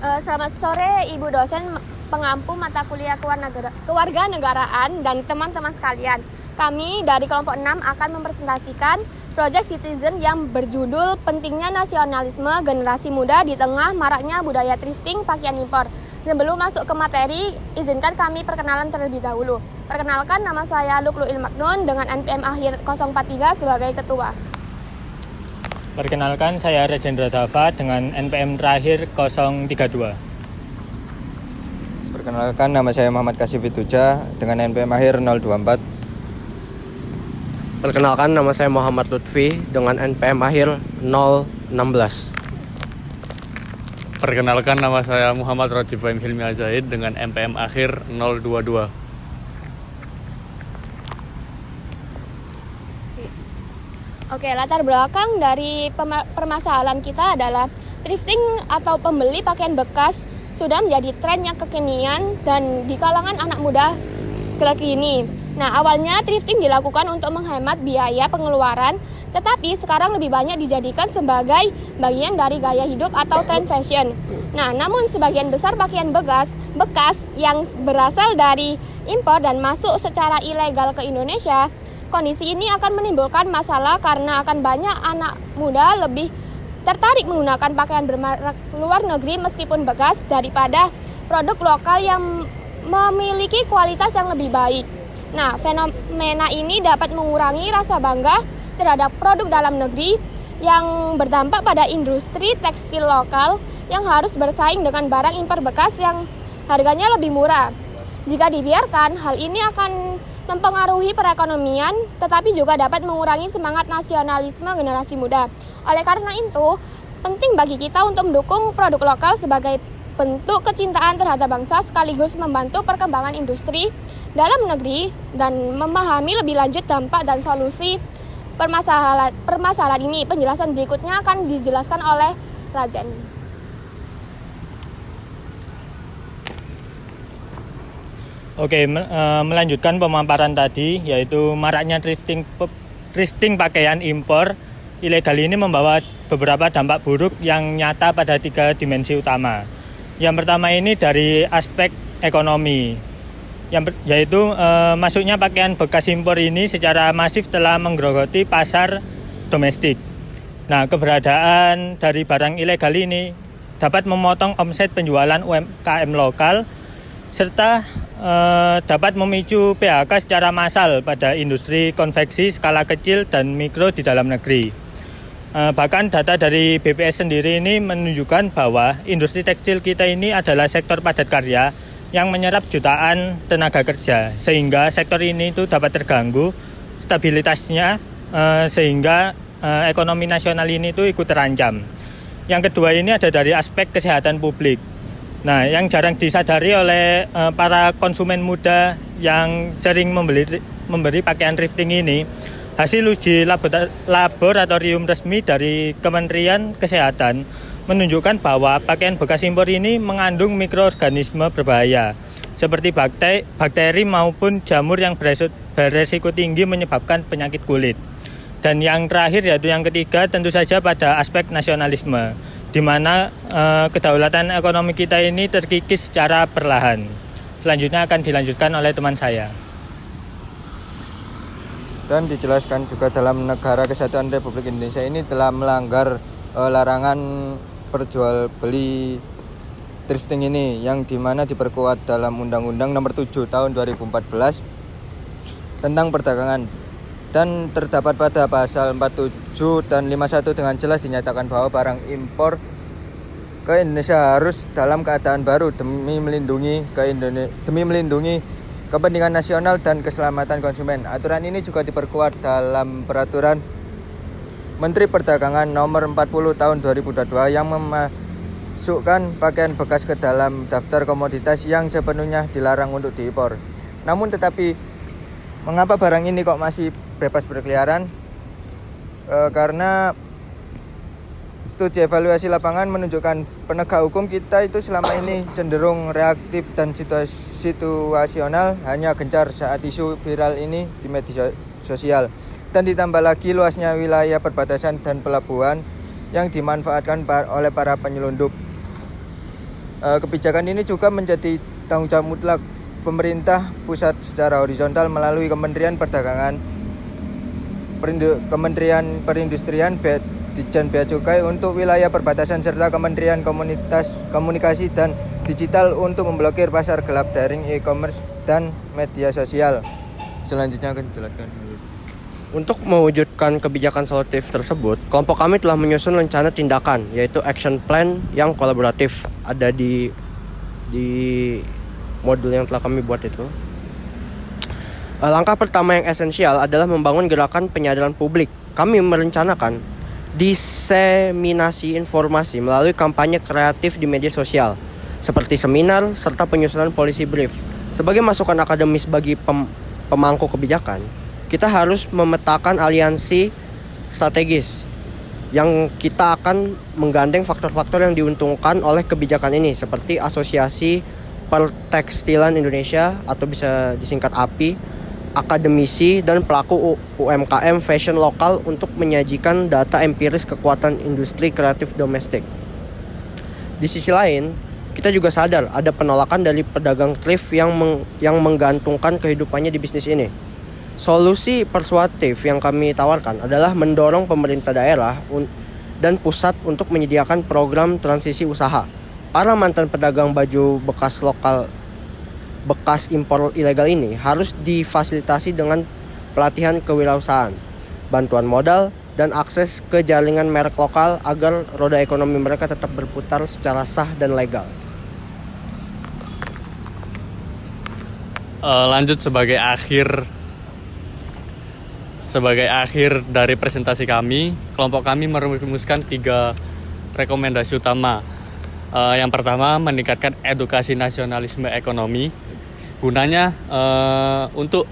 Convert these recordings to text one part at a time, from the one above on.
Selamat sore Ibu dosen pengampu mata kuliah kewarganegaraan dan teman-teman sekalian. Kami dari kelompok 6 akan mempresentasikan Project Citizen yang berjudul Pentingnya Nasionalisme Generasi Muda di Tengah Maraknya Budaya Thrifting Pakaian Impor. Sebelum masuk ke materi, izinkan kami perkenalan terlebih dahulu. Perkenalkan, nama saya Lukluil Maknun dengan NPM akhir 043 sebagai ketua. Perkenalkan, saya Rajendra Dava dengan NPM terakhir 032. Perkenalkan, nama saya Muhammad Kasif Fituja dengan NPM akhir 024. Perkenalkan, nama saya Muhammad Lutfi dengan NPM akhir 016. Perkenalkan, nama saya Muhammad Rojibaim Hilmi Azaid dengan NPM akhir 022. Oke, latar belakang dari permasalahan kita adalah thrifting atau pembeli pakaian bekas sudah menjadi tren yang kekinian dan di kalangan anak muda kini. Nah, awalnya thrifting dilakukan untuk menghemat biaya pengeluaran, tetapi sekarang lebih banyak dijadikan sebagai bagian dari gaya hidup atau tren fashion. Nah, namun sebagian besar pakaian bekas yang berasal dari impor dan masuk secara ilegal ke Indonesia, kondisi ini akan menimbulkan masalah karena akan banyak anak muda lebih tertarik menggunakan pakaian bermerek luar negeri meskipun bekas daripada produk lokal yang memiliki kualitas yang lebih baik. Nah, fenomena ini dapat mengurangi rasa bangga terhadap produk dalam negeri yang berdampak pada industri tekstil lokal yang harus bersaing dengan barang impor bekas yang harganya lebih murah. Jika dibiarkan, hal ini akan mempengaruhi perekonomian, tetapi juga dapat mengurangi semangat nasionalisme generasi muda. Oleh karena itu, penting bagi kita untuk mendukung produk lokal sebagai bentuk kecintaan terhadap bangsa sekaligus membantu perkembangan industri dalam negeri dan memahami lebih lanjut dampak dan solusi permasalahan ini. Penjelasan berikutnya akan dijelaskan oleh Rajan. Oke, melanjutkan pemaparan tadi, yaitu maraknya thrifting pakaian impor ilegal ini membawa beberapa dampak buruk yang nyata pada 3 dimensi utama. Yang pertama ini dari aspek ekonomi, yaitu masuknya pakaian bekas impor ini secara masif telah menggerogoti pasar domestik. Nah, keberadaan dari barang ilegal ini dapat memotong omset penjualan UMKM lokal serta dapat memicu PHK secara massal pada industri konveksi skala kecil dan mikro di dalam negeri. Bahkan data dari BPS sendiri ini menunjukkan bahwa industri tekstil kita ini adalah sektor padat karya yang menyerap jutaan tenaga kerja, sehingga sektor ini itu dapat terganggu stabilitasnya, sehingga ekonomi nasional ini itu ikut terancam. Yang kedua ini ada dari aspek kesehatan publik. Nah, yang jarang disadari oleh para konsumen muda yang sering memberi pakaian thrifting ini, hasil uji laboratorium resmi dari Kementerian Kesehatan menunjukkan bahwa pakaian bekas impor ini mengandung mikroorganisme berbahaya seperti bakteri maupun jamur yang beresiko tinggi menyebabkan penyakit kulit. Dan yang terakhir yaitu yang ketiga tentu saja pada aspek nasionalisme, di mana kedaulatan ekonomi kita ini terkikis secara perlahan. Selanjutnya akan dilanjutkan oleh teman saya. Dan dijelaskan juga dalam Negara Kesatuan Republik Indonesia ini telah melanggar larangan perjual beli thrifting ini, yang dimana diperkuat dalam Undang-Undang Nomor 7 Tahun 2014 tentang perdagangan, dan terdapat pada pasal 47 dan 51 dengan jelas dinyatakan bahwa barang impor ke Indonesia harus dalam keadaan baru demi melindungi kepentingan nasional dan keselamatan konsumen. Aturan ini juga diperkuat dalam Peraturan Menteri Perdagangan Nomor 40 Tahun 2022 yang memasukkan pakaian bekas ke dalam daftar komoditas yang sepenuhnya dilarang untuk diimpor. Namun tetapi, mengapa barang ini kok masih bebas berkeliaran? Karena studi evaluasi lapangan menunjukkan penegak hukum kita itu selama ini cenderung reaktif dan situasional, hanya gencar saat isu viral ini di media sosial. Dan ditambah lagi luasnya wilayah perbatasan dan pelabuhan yang dimanfaatkan oleh para penyelundup. Kebijakan ini juga menjadi tanggung jawab mutlak pemerintah pusat secara horizontal melalui Kementerian Perdagangan, Kementerian Perindustrian, Ditjen Bea Cukai untuk wilayah perbatasan serta Kementerian Komunikasi dan Digital untuk memblokir pasar gelap daring e-commerce dan media sosial. Selanjutnya akan dijelaskan. Untuk mewujudkan kebijakan solutif tersebut, kelompok kami telah menyusun rencana tindakan, yaitu action plan yang kolaboratif. Ada di modul yang telah kami buat itu. Langkah pertama yang esensial adalah membangun gerakan penyadaran publik. Kami merencanakan diseminasi informasi melalui kampanye kreatif di media sosial, seperti seminar serta penyusunan policy brief. Sebagai masukan akademis bagi pemangku kebijakan, kita harus memetakan aliansi strategis yang kita akan menggandeng faktor-faktor yang diuntungkan oleh kebijakan ini, seperti Asosiasi Pertekstilan Indonesia atau bisa disingkat API, akademisi dan pelaku UMKM fashion lokal untuk menyajikan data empiris kekuatan industri kreatif domestik. Di sisi lain, kita juga sadar ada penolakan dari pedagang thrift yang menggantungkan kehidupannya di bisnis ini. Solusi persuasif yang kami tawarkan adalah mendorong pemerintah daerah dan pusat untuk menyediakan program transisi usaha. Para mantan pedagang baju bekas impor ilegal ini harus difasilitasi dengan pelatihan kewirausahaan, bantuan modal, dan akses ke jaringan merek lokal agar roda ekonomi mereka tetap berputar secara sah dan legal. Lanjut sebagai akhir dari presentasi kami, kelompok kami merumuskan 3 rekomendasi utama. Yang pertama, meningkatkan edukasi nasionalisme ekonomi. Gunanya untuk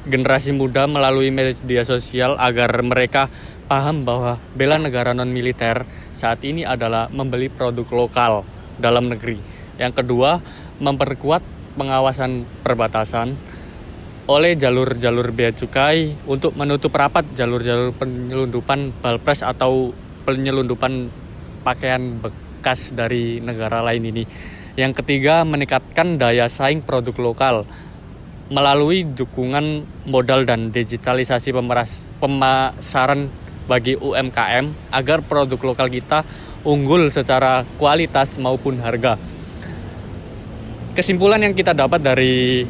generasi muda melalui media sosial agar mereka paham bahwa bela negara non-militer saat ini adalah membeli produk lokal dalam negeri. Yang kedua, memperkuat pengawasan perbatasan oleh jalur-jalur bea cukai untuk menutup rapat jalur-jalur penyelundupan balpres atau penyelundupan pakaian bekas dari negara lain ini. Yang ketiga, meningkatkan daya saing produk lokal melalui dukungan modal dan digitalisasi pemasaran bagi UMKM agar produk lokal kita unggul secara kualitas maupun harga. Kesimpulan yang kita dapat dari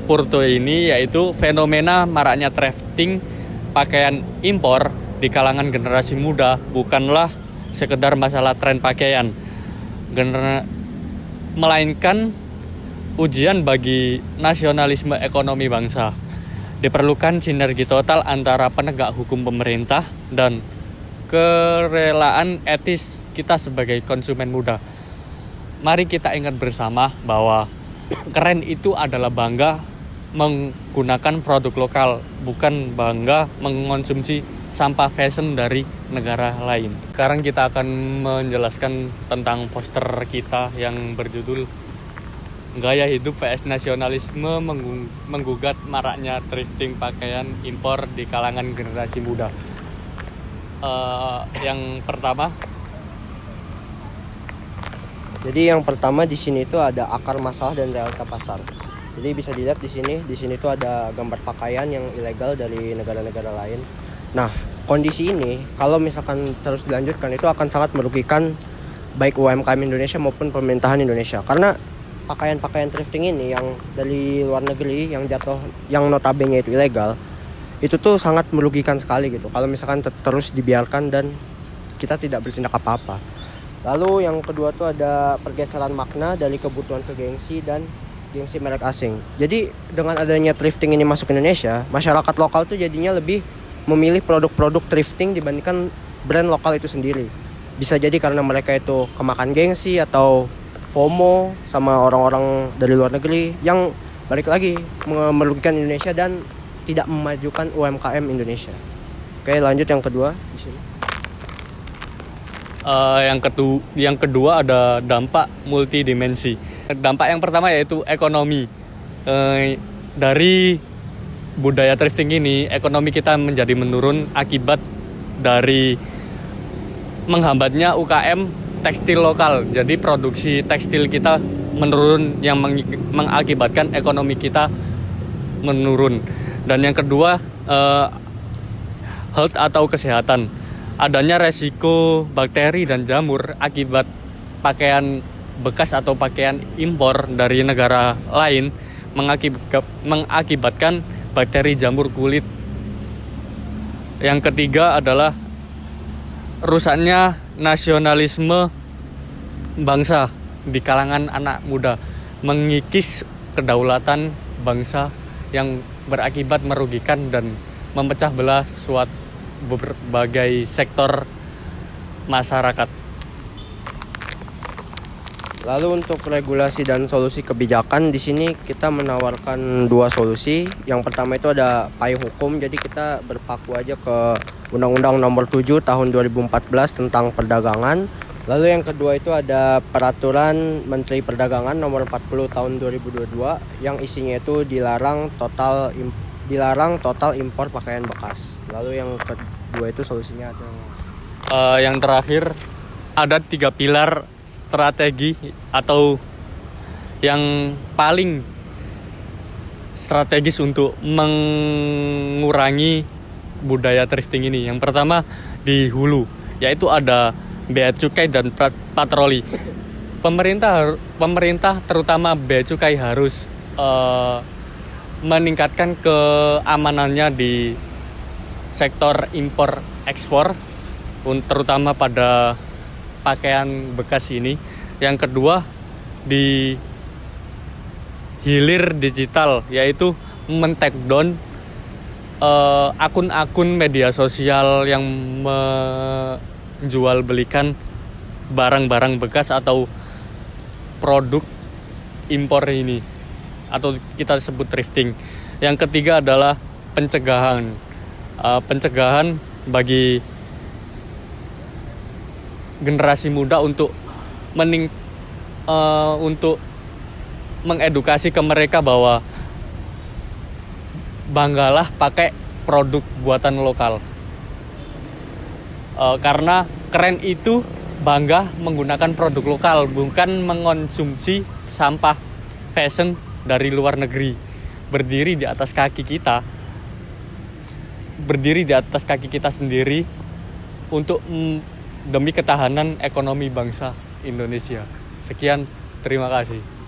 Purto ini yaitu fenomena maraknya thrifting pakaian impor di kalangan generasi muda bukanlah sekedar masalah tren pakaian, melainkan ujian bagi nasionalisme ekonomi bangsa. Diperlukan sinergi total antara penegak hukum pemerintah dan kerelaan etis kita sebagai konsumen muda. Mari kita ingat bersama bahwa keren itu adalah bangga menggunakan produk lokal, bukan bangga mengonsumsi sampah fashion dari negara lain. Sekarang kita akan menjelaskan tentang poster kita yang berjudul Gaya Hidup vs Nasionalisme menggugat maraknya thrifting pakaian impor di kalangan generasi muda. Yang pertama. Jadi yang pertama di sini itu ada akar masalah dan realita pasar. Jadi bisa dilihat di sini tuh ada gambar pakaian yang ilegal dari negara-negara lain. Nah, kondisi ini kalau misalkan terus dilanjutkan itu akan sangat merugikan baik UMKM Indonesia maupun pemerintahan Indonesia. Karena pakaian-pakaian thrifting ini yang dari luar negeri yang notabene itu ilegal, itu tuh sangat merugikan sekali gitu. Kalau misalkan terus dibiarkan dan kita tidak bertindak apa-apa. Lalu yang kedua tuh ada pergeseran makna dari kebutuhan ke gengsi dan gengsi merek asing. Jadi dengan adanya thrifting ini masuk ke Indonesia, masyarakat lokal tuh jadinya lebih memilih produk-produk thrifting dibandingkan brand lokal itu sendiri. Bisa jadi karena mereka itu kemakan gengsi atau FOMO sama orang-orang dari luar negeri yang balik lagi merugikan Indonesia dan tidak memajukan UMKM Indonesia. Oke, lanjut yang kedua di sini. Yang kedua ada dampak multidimensi. Dampak yang pertama yaitu ekonomi. Dari budaya thrifting ini, ekonomi kita menjadi menurun akibat dari menghambatnya UKM tekstil lokal. Jadi produksi tekstil kita menurun yang mengakibatkan ekonomi kita menurun. Dan yang kedua, health atau kesehatan. Adanya resiko bakteri dan jamur akibat pakaian bekas atau pakaian impor dari negara lain mengakibatkan bakteri jamur kulit. Yang ketiga adalah rusaknya nasionalisme bangsa di kalangan anak muda, mengikis kedaulatan bangsa yang berakibat merugikan dan memecah belah suatu berbagai sektor masyarakat. Lalu untuk regulasi dan solusi kebijakan, di sini kita menawarkan dua solusi. Yang pertama itu ada payung hukum, jadi kita berpaku aja ke Undang-Undang Nomor 7 Tahun 2014 tentang perdagangan. Lalu yang kedua itu ada Peraturan Menteri Perdagangan Nomor 40 Tahun 2022 yang isinya itu dilarang total impor pakaian bekas. Lalu yang kedua itu solusinya ada Yang terakhir ada 3 pilar strategi atau yang paling strategis untuk mengurangi budaya thrifting ini. Yang pertama di hulu, yaitu ada bea cukai dan patroli. Pemerintah terutama bea cukai harus meningkatkan keamanannya di sektor impor ekspor, terutama pada pakaian bekas ini. Yang kedua di hilir digital, yaitu men-take down akun-akun media sosial yang menjual belikan barang-barang bekas atau produk impor ini, atau kita sebut thrifting. Yang ketiga adalah pencegahan bagi generasi muda untuk mengedukasi ke mereka bahwa banggalah pakai produk buatan lokal. Karena keren itu bangga menggunakan produk lokal, bukan mengonsumsi sampah fashion dari luar negeri. Berdiri di atas kaki kita sendiri untuk demi ketahanan ekonomi bangsa Indonesia. Sekian, terima kasih.